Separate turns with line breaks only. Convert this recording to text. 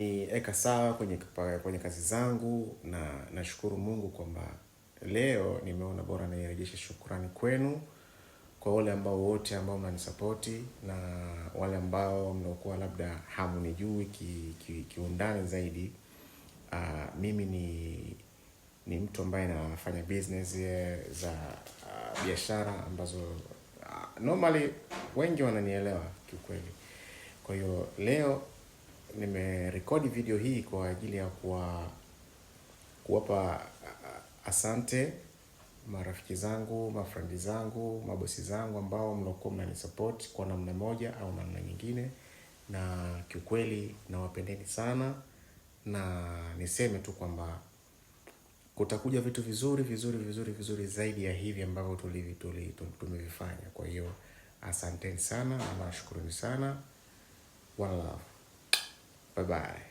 niweka sawa kwenye kazi zangu, na nashukuru Mungu kwamba leo nimeona bora nirejeshe shukrani kwenu, kwa wale ambao wote ambao mnanisupporti, na wale ambao mnaokuwa labda hamunijui kiundani zaidi. Mimi ni mtu ambaye nafanya business za biashara ambazo normally wengi wananielewa kiukweli. Kwa hiyo leo nimerekodi video hii kwa ajili ya kuwapa asante marafiki zangu, mafrendi zangu, mabosi zangu ambao mnakuwa mnanisupport kwa namna moja au namna nyingine, na kiukweli nawapendeni sana, na niseme tu kwamba kutakuja vitu vizuri zaidi ya hivi ambavyo tumevifanya. Kwa hiyo asanteni sana na nashukuruni sana. One love. Bye bye.